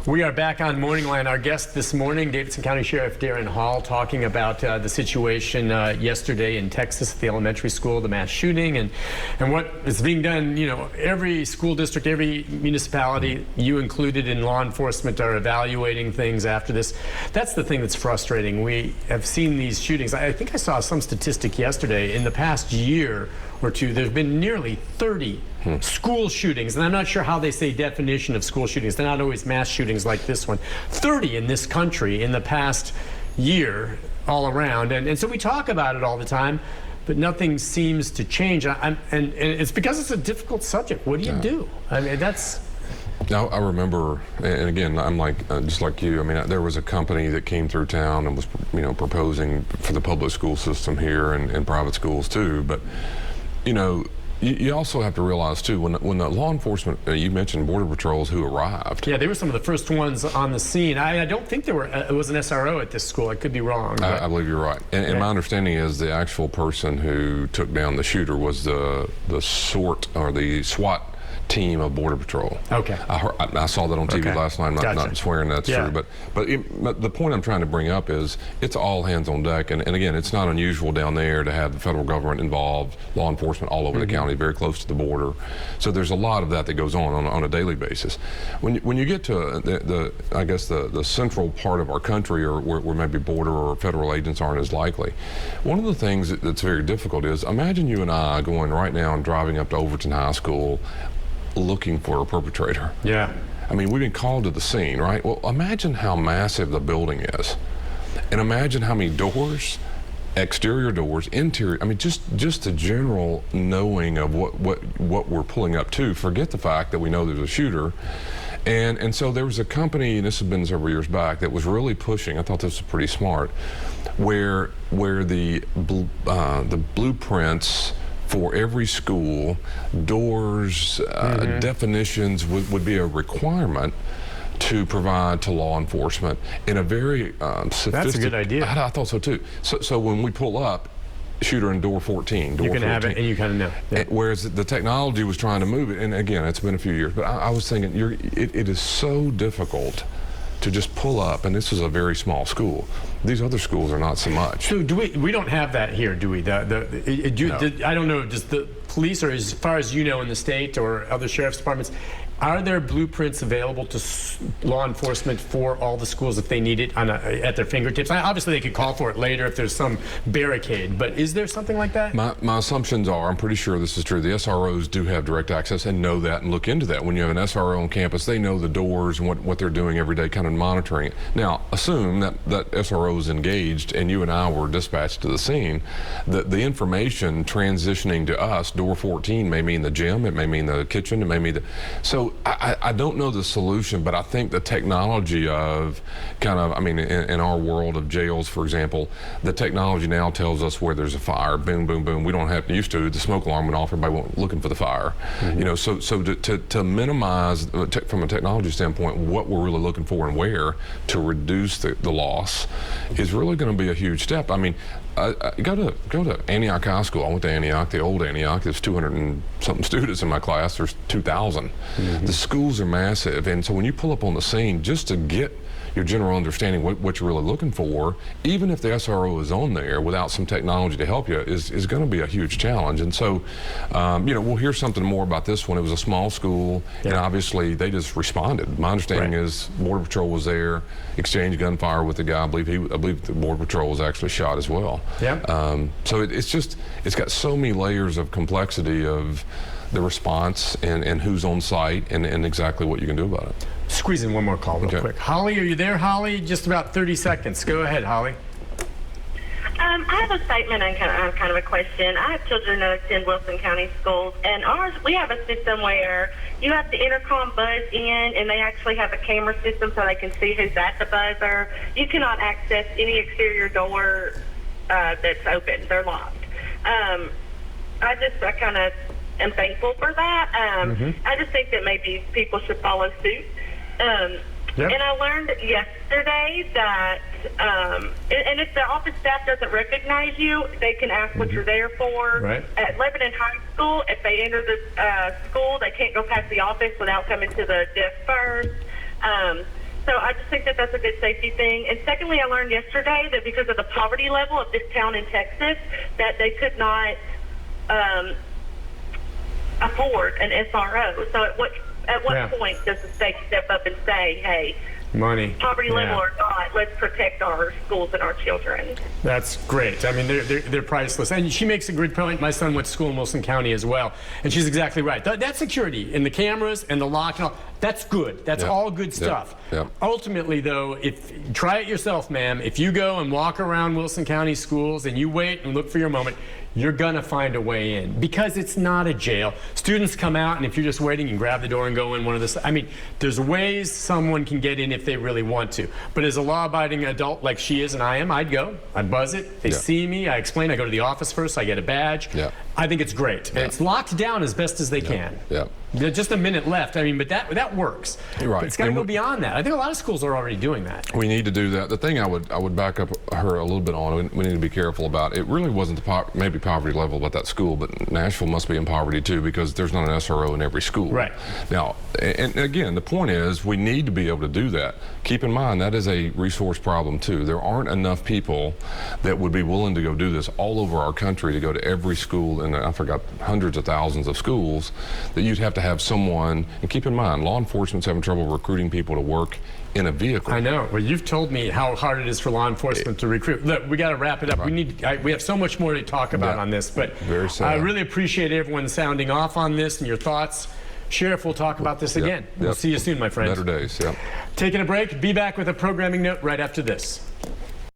We are back on MorningLine. Our guest this morning, Davidson County Sheriff Daron Hall, talking about the situation yesterday in Texas at the elementary school, the mass shooting, and what is being done. You know, every school district, every municipality, you included in law enforcement, are evaluating things after this. That's the thing that's frustrating. We have seen these shootings. I think I saw some statistic yesterday. In the past year or two, there's been nearly 30 school shootings, and I'm not sure how they say definition of school shootings. They're not always mass shootings like this one. 30 in this country in the past year all around, and so we talk about it all the time, but nothing seems to change. And it's because it's a difficult subject. What do you do? I mean, that's... Now, I remember, and again, I'm like, just like you, I mean, there was a company that came through town and was, you know, proposing for the public school system here and private schools too, but, you know, you also have to realize too, when the law enforcement, you mentioned Border Patrols who arrived. Yeah, they were some of the first ones on the scene. I don't think there were, it was an SRO at this school. I could be wrong. I believe you're right. And my understanding is the actual person who took down the shooter was the SWAT team of Border Patrol. Okay. I saw that on TV last night. I'm not swearing that's true, but the point I'm trying to bring up is it's all hands on deck, and again, it's not unusual down there to have the federal government involved, law enforcement all over the county, very close to the border. So there's a lot of that goes on a daily basis. When you get to I guess the central part of our country, or where maybe border or federal agents aren't as likely, one of the things that's very difficult is, imagine you and I going right now and driving up to Overton High School looking for a perpetrator. Yeah. I mean, we've been called to the scene, right? Well, imagine how massive the building is, and imagine how many doors, exterior doors, interior. I mean, just the general knowing of what we're pulling up to. Forget the fact that we know there's a shooter. And so there was a company, and this has been several years back, that was really pushing. I thought this was pretty smart, where the blueprints for every school, doors, definitions would be a requirement to provide to law enforcement in a very sophisticated... That's a good idea. I thought so too. So when we pull up, shooter in door 14, you can have it and you kind of know. Yeah. Whereas the technology was trying to move it, and again, it's been a few years, but I was thinking, it is so difficult to just pull up, and this is a very small school. These other schools are not so much. So do we don't have that here, do we? No. I don't know, does the police, or as far as you know in the state or other sheriff's departments, are there blueprints available to law enforcement for all the schools if they need it at their fingertips? Obviously, they could call for it later if there's some barricade, but is there something like that? My assumptions are, I'm pretty sure this is true, the SROs do have direct access and know that and look into that. When you have an SRO on campus, they know the doors and what they're doing every day, kind of monitoring it. Now, assume that SRO is engaged and you and I were dispatched to the scene. The information transitioning to us, door 14, may mean the gym, it may mean the kitchen, it may mean the... So I don't know the solution, but I think the technology of kind of, I mean, in our world of jails, for example, the technology now tells us where there's a fire, boom, boom, boom. We don't have to, used to, the smoke alarm went off, everybody went looking for the fire. You know, so to minimize, from a technology standpoint, what we're really looking for and where to reduce the loss is really going to be a huge step. I mean, go to Antioch High School. I went to Antioch, the old Antioch. There's 200 and something students in my class. There's 2,000. The schools are massive, and so when you pull up on the scene, just to get your general understanding what you're really looking for, even if the SRO is on there without some technology to help you, is going to be a huge challenge. And so, you know, we'll hear something more about this one. It was a small school, and obviously they just responded. My understanding is Border Patrol was there, exchanged gunfire with the guy. I believe the Border Patrol was actually shot as well. So it's got so many layers of complexity of the response and who's on site and exactly what you can do about it. Squeeze in one more call real quick. Holly, are you there, Holly? Just about 30 seconds. Go ahead, Holly. I have a statement and kind of a question. I have children that attend Wilson County schools, and we have a system where you have the intercom buzz in, and they actually have a camera system so they can see who's at the buzzer. You cannot access any exterior door that's open. They're locked. I kind of am thankful for that. I just think that maybe people should follow suit. And I learned yesterday that, and if the office staff doesn't recognize you, they can ask what you're there for. At Lebanon High School, if they enter the school, they can't go past the office without coming to the desk first. So I just think that that's a good safety thing. And secondly, I learned yesterday that because of the poverty level of this town in Texas, that they could not afford an SRO. So at what point does the state step up and say, hey, money, poverty level or not, let's protect our schools and our children? That's great. I mean, they're priceless. And she makes a good point. My son went to school in Wilson County as well, and she's exactly right. That security and the cameras and the lock and all, that's good. That's all good stuff. Ultimately, though, try it yourself, ma'am. If you go and walk around Wilson County schools and you wait and look for your moment, you're going to find a way in, because it's not a jail. Students come out, and if you're just waiting, you can grab the door and go in one of the... I mean, there's ways someone can get in if they really want to. But as a law-abiding adult like she is and I am, I'd go. I'd buzz it. They see me. I explain. I go to the office first. I get a badge. I think it's great. And it's locked down as best as they can. Just a minute left. I mean, but that works. You're right. But it's got to go beyond that. I think a lot of schools are already doing that. We need to do that. The thing I would back up her a little bit on, we need to be careful about, it really wasn't maybe poverty level about that school, but Nashville must be in poverty too, because there's not an SRO in every school. Right. Now, and again, the point is we need to be able to do that. Keep in mind that is a resource problem too. There aren't enough people that would be willing to go do this all over our country, to go to every school, and I forgot hundreds of thousands of schools, that you'd have to have someone. And keep in mind, law enforcement's having trouble recruiting people to work in a vehicle. I know. Well, you've told me how hard it is for law enforcement to recruit. Look, we got to wrap it up. We have so much more to talk about on this, but I really appreciate everyone sounding off on this and your thoughts. Sheriff, we'll talk about this again. We'll see you soon, my friends. Better days. Taking a break. Be back with a programming note right after this.